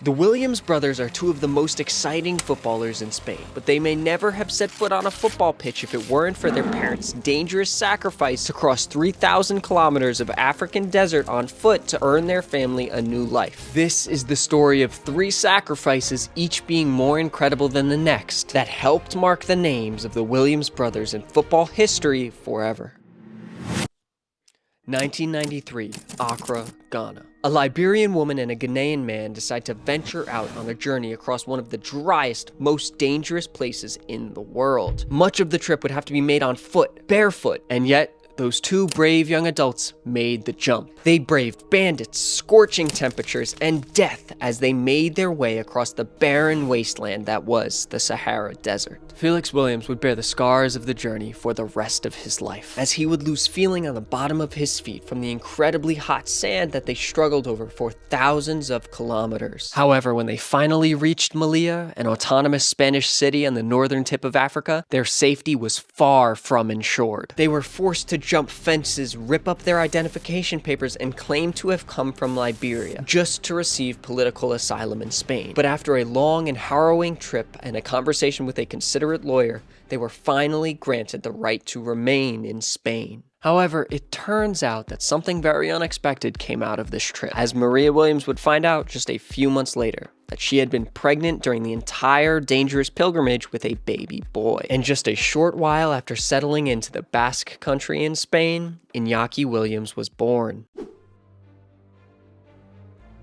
The Williams brothers are two of the most exciting footballers in Spain, but they may never have set foot on a football pitch if it weren't for their parents' dangerous sacrifice to cross 3,000 kilometers of African desert on foot to earn their family a new life. This is the story of three sacrifices, each being more incredible than the next, that helped mark the names of the Williams brothers in football history forever. 1993, Accra, Ghana. A Liberian woman and a Ghanaian man decide to venture out on a journey across one of the driest, most dangerous places in the world. Much of the trip would have to be made on foot, barefoot, and yet those two brave young adults made the jump. They braved bandits, scorching temperatures, and death as they made their way across the barren wasteland that was the Sahara Desert. Felix Williams would bear the scars of the journey for the rest of his life, as he would lose feeling on the bottom of his feet from the incredibly hot sand that they struggled over for thousands of kilometers. However, when they finally reached Melilla, an autonomous Spanish city on the northern tip of Africa, their safety was far from ensured. They were forced to jump fences, rip up their identification papers, and claim to have come from Liberia, just to receive political asylum in Spain. But after a long and harrowing trip and a conversation with a considerate lawyer, they were finally granted the right to remain in Spain. However, it turns out that something very unexpected came out of this trip, as Maria Williams would find out just a few months later that she had been pregnant during the entire dangerous pilgrimage with a baby boy. And just a short while after settling into the Basque country in Spain, Inaki Williams was born.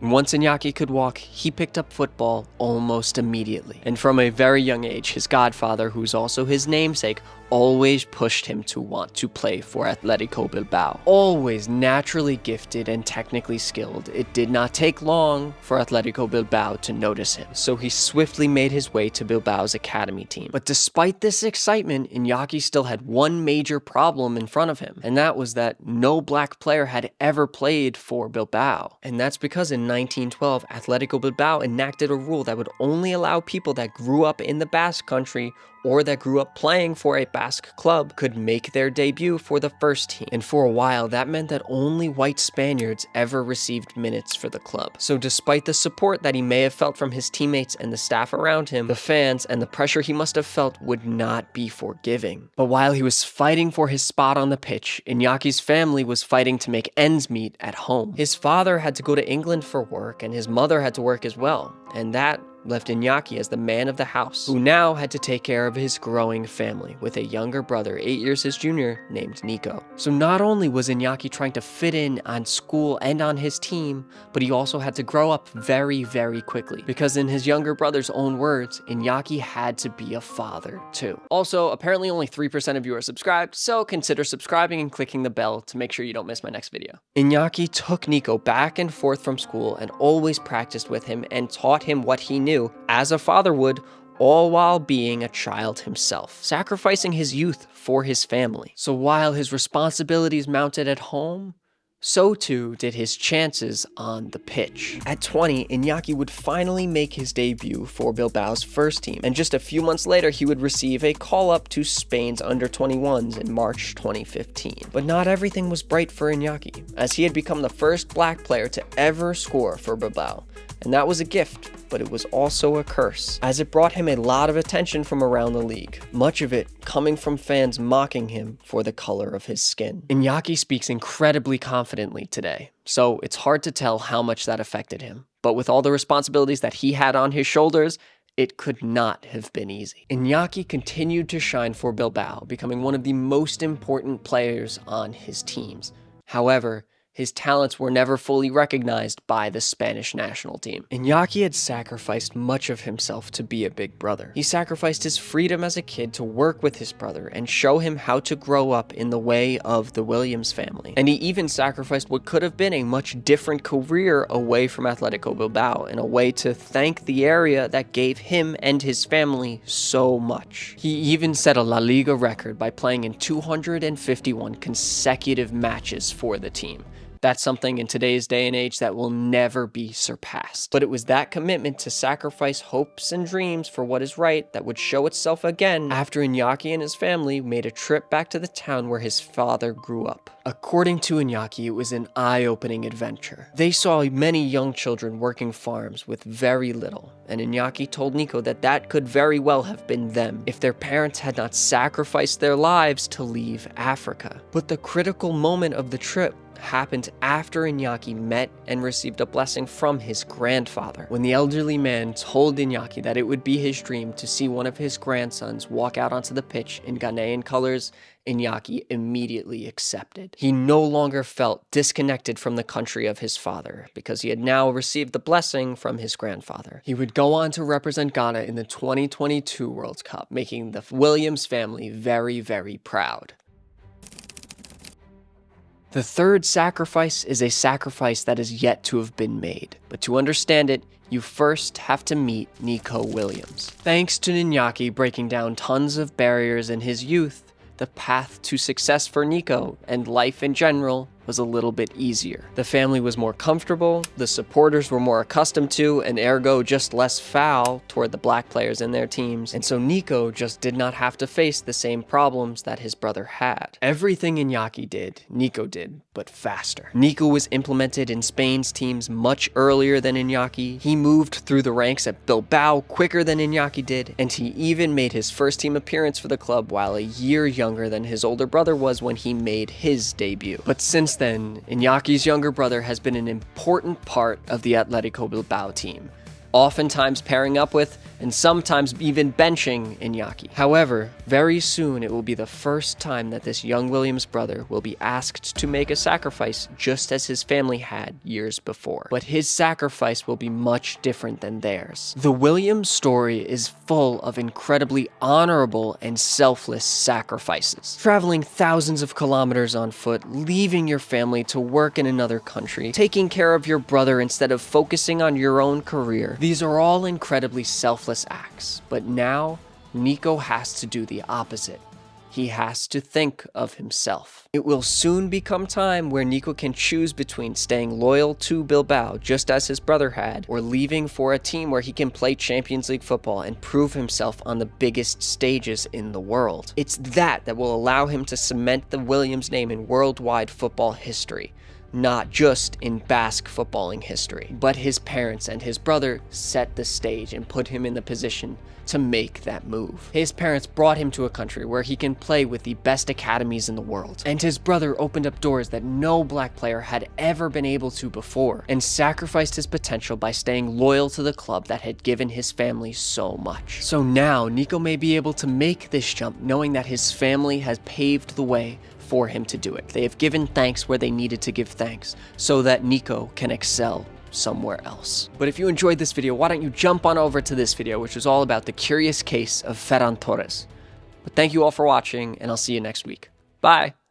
Once Inaki could walk, he picked up football almost immediately. And from a very young age, his godfather, who's also his namesake, always pushed him to want to play for Atletico Bilbao. Always naturally gifted and technically skilled, it did not take long for Atletico Bilbao to notice him, so he swiftly made his way to Bilbao's academy team. But despite this excitement, Inaki still had one major problem in front of him, and that was that no black player had ever played for Bilbao. And that's because in 1912, Atletico Bilbao enacted a rule that would only allow people that grew up in the Basque country or that grew up playing for a Basque club could make their debut for the first team. And for a while, that meant that only white Spaniards ever received minutes for the club. So despite the support that he may have felt from his teammates and the staff around him, the fans and the pressure he must have felt would not be forgiving. But while he was fighting for his spot on the pitch, Inaki's family was fighting to make ends meet at home. His father had to go to England for work, and his mother had to work as well, and that left Inaki as the man of the house, who now had to take care of his growing family with a younger brother, 8 years his junior, named Nico. So not only was Inaki trying to fit in on school and on his team, but he also had to grow up very, very quickly, because in his younger brother's own words, Inaki had to be a father too. Also, apparently only 3% of you are subscribed, so consider subscribing and clicking the bell to make sure you don't miss my next video. Inaki took Nico back and forth from school and always practiced with him and taught him what he knew, as a father would, all while being a child himself, sacrificing his youth for his family. So while his responsibilities mounted at home, so too did his chances on the pitch. At 20, Inaki would finally make his debut for Bilbao's first team, and just a few months later he would receive a call-up to Spain's under-21s in March 2015. But not everything was bright for Inaki, as he had become the first black player to ever score for Bilbao. And that was a gift, but it was also a curse, as it brought him a lot of attention from around the league, much of it coming from fans mocking him for the color of his skin. Inaki speaks incredibly confidently today, so it's hard to tell how much that affected him. But with all the responsibilities that he had on his shoulders, it could not have been easy. Inaki continued to shine for Bilbao, becoming one of the most important players on his teams. However, his talents were never fully recognized by the Spanish national team. Inaki had sacrificed much of himself to be a big brother. He sacrificed his freedom as a kid to work with his brother and show him how to grow up in the way of the Williams family. And he even sacrificed what could have been a much different career away from Atletico Bilbao in a way to thank the area that gave him and his family so much. He even set a La Liga record by playing in 251 consecutive matches for the team. That's something in today's day and age that will never be surpassed. But it was that commitment to sacrifice hopes and dreams for what is right that would show itself again after Inaki and his family made a trip back to the town where his father grew up. According to Inaki, it was an eye-opening adventure. They saw many young children working farms with very little, and Inaki told Nico that that could very well have been them if their parents had not sacrificed their lives to leave Africa. But the critical moment of the trip happened after Inaki met and received a blessing from his grandfather. When the elderly man told Inaki that it would be his dream to see one of his grandsons walk out onto the pitch in Ghanaian colors, Inaki immediately accepted. He no longer felt disconnected from the country of his father because he had now received the blessing from his grandfather. He would go on to represent Ghana in the 2022 World Cup, making the Williams family very, very proud. The third sacrifice is a sacrifice that is yet to have been made, but to understand it, you first have to meet Nico Williams. Thanks to Inaki breaking down tons of barriers in his youth, the path to success for Nico and life in general was a little bit easier. The family was more comfortable, the supporters were more accustomed to, and ergo just less foul toward the black players in their teams, and so Nico just did not have to face the same problems that his brother had. Everything Inaki did, Nico did, but faster. Nico was implemented in Spain's teams much earlier than Inaki. He moved through the ranks at Bilbao quicker than Inaki did, and he even made his first team appearance for the club while a year younger than his older brother was when he made his debut. But since then, Inaki's younger brother has been an important part of the Atletico Bilbao team, oftentimes pairing up with and sometimes even benching Inaki. However, very soon it will be the first time that this young Williams brother will be asked to make a sacrifice just as his family had years before. But his sacrifice will be much different than theirs. The Williams story is full of incredibly honorable and selfless sacrifices. Traveling thousands of kilometers on foot, leaving your family to work in another country, taking care of your brother instead of focusing on your own career. These are all incredibly selfless acts, but now Nico has to do the opposite. He has to think of himself. It will soon become time where Nico can choose between staying loyal to Bilbao, just as his brother had, or leaving for a team where he can play Champions League football and prove himself on the biggest stages in the world. It's that will allow him to cement the Williams name in worldwide football history. Not just in Basque footballing history, but his parents and his brother set the stage and put him in the position to make that move. His parents brought him to a country where he can play with the best academies in the world, and his brother opened up doors that no black player had ever been able to before, and sacrificed his potential by staying loyal to the club that had given his family so much. So now Nico may be able to make this jump knowing that his family has paved the way for him to do it. They have given thanks where they needed to give thanks so that Nico can excel somewhere else. But if you enjoyed this video, why don't you jump on over to this video, which is all about the curious case of Ferran Torres. But thank you all for watching, and I'll see you next week. Bye!